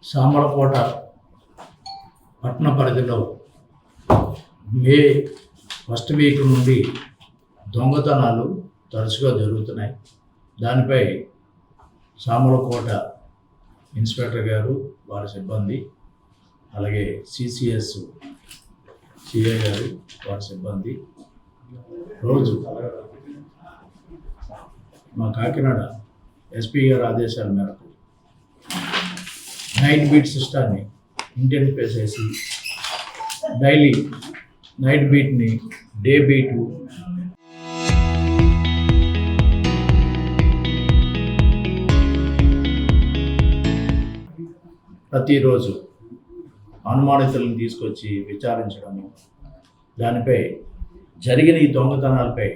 సామలకోట పట్టణ పరిధిలో May first week నుండి దొంగతనాలు తరచుగా జరుగుతున్నాయి. దానిపై సామలకోట ఇన్స్పెక్టర్ గారు, వారి సిబ్బంది, అలాగే సిసిఎస్ సిఐ గారు, వారి సిబ్బంది రోజు మా కాకినాడ ఎస్పీ గారి ఆదేశాల మేరకు నైట్ బీట్ సిస్టాన్ని ఇంటెన్సిఫై చేసి డైలీ నైట్ బీట్ని డే బీటు ప్రతిరోజు అనుమానితులను తీసుకొచ్చి విచారించడము, దానిపై జరిగిన ఈ దొంగతనాలపై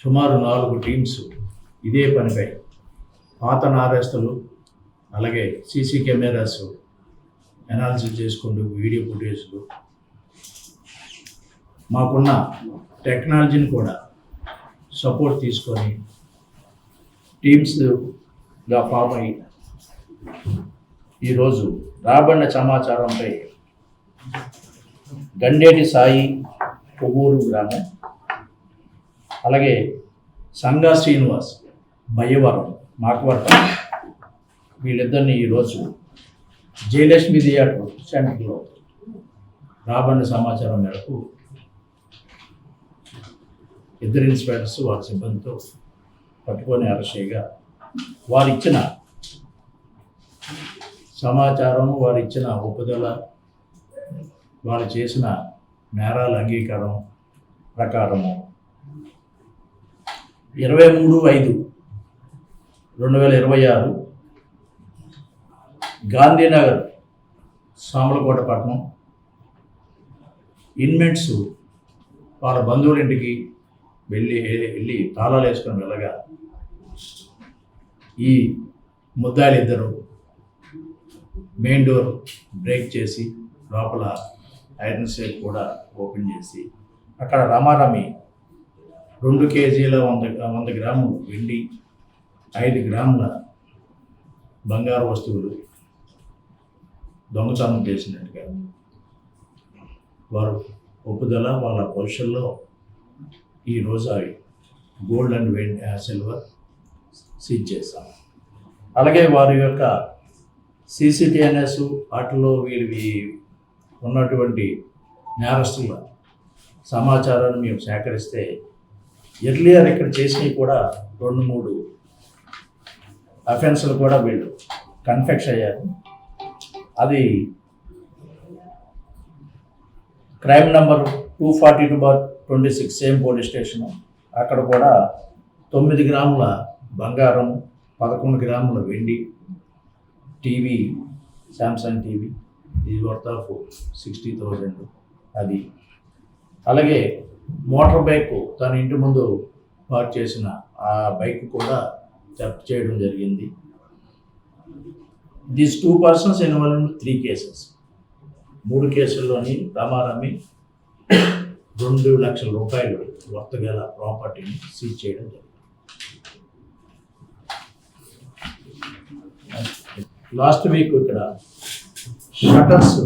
సుమారు 4 టీమ్స్ ఇదే పనిపై పాత నారెస్తులు, అలాగే సీసీ కెమెరాస్ అనాలిసిస్ చేసుకుంటూ వీడియో ఫుటేజ్లు, మాకున్న టెక్నాలజీని కూడా సపోర్ట్ తీసుకొని టీమ్స్గా ఫామ్ అయ్యి ఈరోజు రాబడిన సమాచారంపై గండేటి సాయి కొవ్వూరు గ్రామం, అలాగే సంగా శ్రీనివాస్ బయ్యవరం మాకవరం, వీళ్ళిద్దరిని ఈరోజు జయలక్ష్మి థియేటర్ సెంటర్లో రాబడిన సమాచారం మేరకు 2 ఇన్స్పెక్టర్స్ వారి సిబ్బందితో పట్టుకొని అరెస్ట్ చేయగా, వారిచ్చిన సమాచారం, వారిచ్చిన ఒప్పుదల, వారు చేసిన నేరాల అంగీకారం ప్రకారము 23/5/2026 గాంధీనగర్ సామలకోట పట్టణం ఇన్మెట్స్ వాళ్ళ బంధువుల ఇంటికి వెళ్ళి తాళాలు వేసుకొని వెళ్ళగా ఈ ముద్దాయిలిద్దరూ మెయిన్ డోర్ బ్రేక్ చేసి లోపల ఐరన్ సేఫ్ కూడా ఓపెన్ చేసి అక్కడ రమారమి 2 కేజీల 100 గ్రాములు వెండి, 5 గ్రాముల బంగారు వస్తువులు దొంగతనం చేసినట్టుగా వారు ఒప్పుదల, వాళ్ళ పొజిషన్లో ఈరోజు అవి గోల్డ్ అండ్ సిల్వర్ సీజ్ చేశాం. అలాగే వారి యొక్క CCTNS వాటిలో వీరి ఉన్నటువంటి నేరస్తుల సమాచారాన్ని మేము సేకరిస్తే ఎర్లియర్ ఇక్కడ చేసినవి కూడా 2-3 అఫెన్స్లు కూడా వీళ్ళు కన్ఫెక్ట్ అయ్యారు. అది crime number 242/26 same police station. అక్కడ కూడా 9 గ్రాముల బంగారం, 11 గ్రాముల వెండి, టీవీ, శాంసంగ్ టీవీ, ఇది వర్త్ ఆఫ్ 60,000 అది. అలాగే మోటార్ బైక్ తన ఇంటి ముందు పార్క్ చేసిన ఆ బైక్ కూడా జప్తు చేయడం జరిగింది. These 2 persons involved in 3 cases. 3 కేసుల్లోని రమారమి 2 లక్షల రూపాయలు వర్త్ గల ప్రాపర్టీని సీజ్ చేయడం జరిగింది. లాస్ట్ వీక్ ఇక్కడ షటర్స్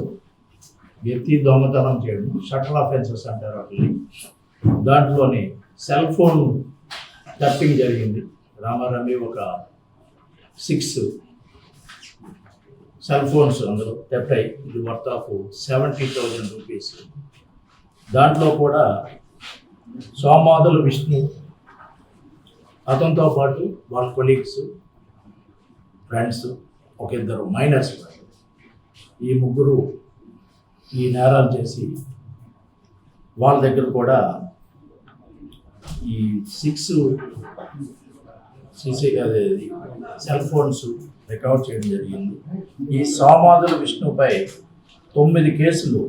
ఎత్తి దొంగతనం చేయడం, షటర్ అఫెన్సెస్ అంటారు వాటిని. దాంట్లోని సెల్ ఫోన్ థెఫ్టింగ్ జరిగింది. రామారమి ఒక 6 సెల్ ఫోన్స్ అందులో థెఫ్ట్ అయ్యి, ఇది వర్త్ ఆఫ్ 70,000 రూపీస్. దాంట్లో కూడా సోమాదులు విష్ణు, అతనితో పాటు వాళ్ళ కొలీగ్స్, ఫ్రెండ్స్, ఒక 2 మైనర్స్, ఈ ముగ్గురు ఈ నేరాలు చేసి వాళ్ళ దగ్గర కూడా ఈ 6 సీసీ సెల్ ఫోన్స్ రికవర్ చేయడం జరిగింది. ఈ సోమాదుల విష్ణుపై 9 కేసులు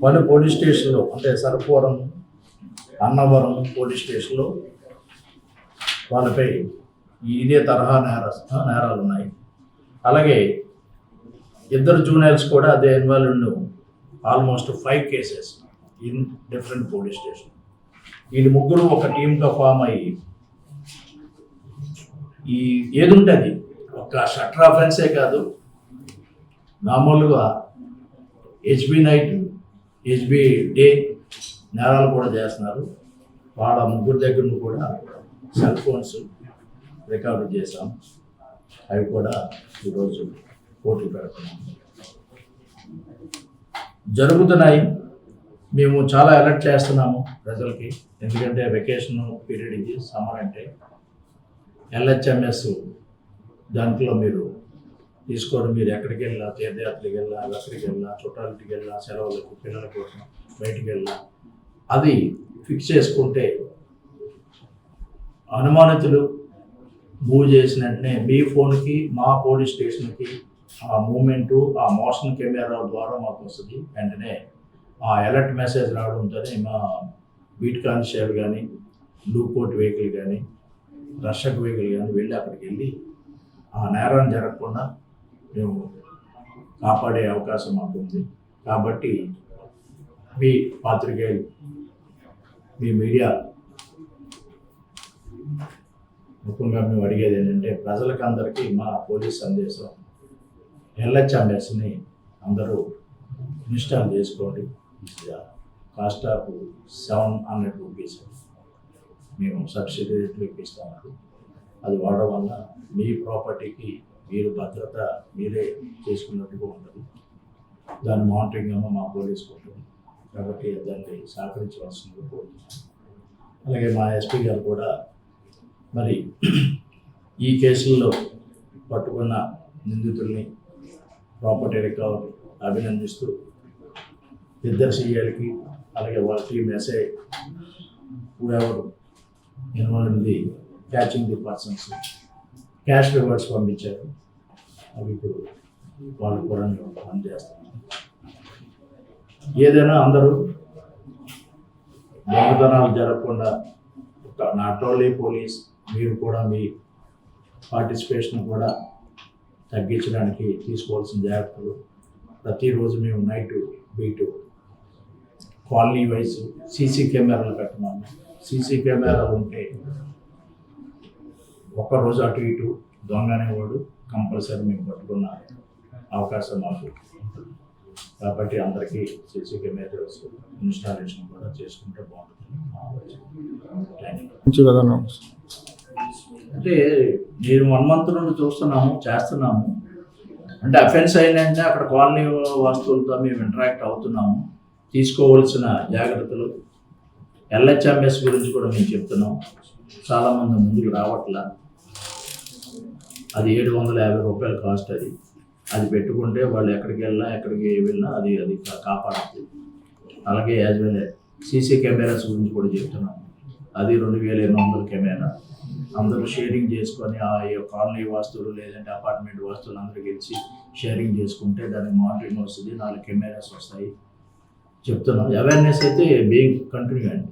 పలు పోలీస్ స్టేషన్లో, అంటే సరపురం, అన్నవరం పోలీస్ స్టేషన్లో వాళ్ళపై ఇదే తరహా నేరాలు ఉన్నాయి. అలాగే 2 జూనియర్స్ కూడా అదే involved, almost 5 cases in different police station. వీళ్ళు ముగ్గురు ఒక టీమ్గా ఫామ్ అయ్యి ఈ ఏది ఉంటుంది ఒక్క ఒక్క షట్టర్ అఫెన్సే కాదు, మామూలుగా హెచ్బి నైట్, హెచ్బి డే నేరాలు కూడా చేస్తున్నారు. వాళ్ళ ముగ్గురు దగ్గర కూడా సెల్ ఫోన్స్ రికార్డు చేశాం. అవి కూడా ఈరోజు కోర్టుకు పెడుతున్నాం. జరుగుతున్నాయి. మేము చాలా అలర్ట్ చేస్తున్నాము ప్రజలకి, ఎందుకంటే వెకేషన్ పీరియడ్ ఇది, సమ్మర్ అంటే. ఎల్హెచ్ఎంఎస్ దాంట్లో మీరు తీసుకోవడం, మీరు ఎక్కడికి వెళ్ళా, తీర్థయాత్రకి వెళ్ళా, ఎక్కడికి వెళ్ళా, చుట్టాలకి వెళ్ళా, సెలవులకు పిల్లల కోసం బయటికి వెళ్ళా, అది ఫిక్స్ చేసుకుంటే అనుమానితులు మూవ్ చేసిన వెంటనే మీ ఫోన్కి మా పోలీస్ స్టేషన్కి ఆ మూమెంటు, ఆ మోషన్ కెమెరా ద్వారా మాకు వస్తుంది. వెంటనే ఆ అలర్ట్ మెసేజ్ రావడంతోనే మా బీట్ కానిస్టేబుల్ కానీ, లూపోర్ట్ వెహికల్ కానీ, రక్షక్ వెహికల్ కానీ వెళ్ళి అక్కడికి వెళ్ళి ఆ నేరం జరగకుండా మేము కాపాడే అవకాశం మాకు ఉంది. కాబట్టి మీ పాత్రికేయులు, మీ మీడియా ముఖ్యంగా మేము అడిగేది ఏంటంటే, ప్రజలకు అందరికీ మా పోలీస్ సందేశం, ఎల్హెచ్ఎంఎస్ని అందరూ ఇన్స్టాల్ చేసుకోండి. కాస్ట్ ఆఫ్ 700 రూపీస్ మేము సబ్సిడీ రేట్లు ఇప్పిస్తాము. అది వాడడం వల్ల మీ ప్రాపర్టీకి మీరు భద్రత మీరే చేసుకున్నట్టుగా ఉంటుంది. దాని మానిటరింగ్ ఏమో మా పోలీసుకు ఉంటుంది. కాబట్టి దాన్ని సహకరించవలసిందిగా కోరుతున్నాను. అలాగే మా ఎస్పీ గారు కూడా మరి ఈ కేసుల్లో పట్టుకున్న నిందితుల్ని ప్రాపర్టీ రికవరీ అభినందిస్తూ ఇద్దరు సీఐలకి, అలాగే వాళ్ళ టీమ్ ఎస్ఐ ఎవరు involve the catching the persons cash rewards పంపించారు. అవి ఇప్పుడు వాళ్ళు కూడా అందజేస్తున్నారు. ఏదైనా అందరూ దొంగతనాలు జరగకుండా, నాట్ ఓన్లీ పోలీస్, మీరు కూడా మీ పార్టిసిపేషన్ కూడా తగ్గించడానికి తీసుకోవాల్సిన జాగ్రత్తలు. ప్రతిరోజు మేము night beat colony wise CC కెమెరాలు పెట్టినాము. సీసీ కెమెరా ఉంటే ఒక్కరోజు అటు ఇటు దొంగ అనేవాడు కంపల్సరీ మేము పట్టుకున్న అవకాశం మాకు ఉంటుంది. కాబట్టి అందరికీ సీసీ కెమెరాస్ ఇన్స్టాలేషన్ కూడా చేసుకుంటే బాగుంటుంది. అంటే నేను 1 month నుండి చేస్తున్నాము. అంటే అఫెన్స్ అయినంటే అక్కడ కాలనీ వస్తువులతో మేము ఇంటరాక్ట్ అవుతున్నాము. తీసుకోవాల్సిన జాగ్రత్తలు ఎల్హెచ్ఎంఎస్ గురించి కూడా మేము చెప్తున్నాం. చాలామంది ముందుకు రావట్లా. అది 750 రూపాయలు కాస్ట్. అది పెట్టుకుంటే వాళ్ళు ఎక్కడికి వెళ్ళినా అది కాపాడుతుంది. అలాగే యాజ్ వెల్ సీసీ కెమెరాస్ గురించి కూడా చెప్తున్నాం. అది 2800 కెమెరా. అందరూ షేరింగ్ చేసుకొని ఆ కాలనీ వాస్తువులు లేదంటే అపార్ట్మెంట్ వాస్తువులు అందరూ గెలిచి షేరింగ్ చేసుకుంటే దానికి మానిటరింగ్ వస్తుంది. 4 కెమెరాస్ వస్తాయి చెప్తున్నాం. అవేర్నెస్ అయితే బీయింగ్ కంటిన్యూ అండి.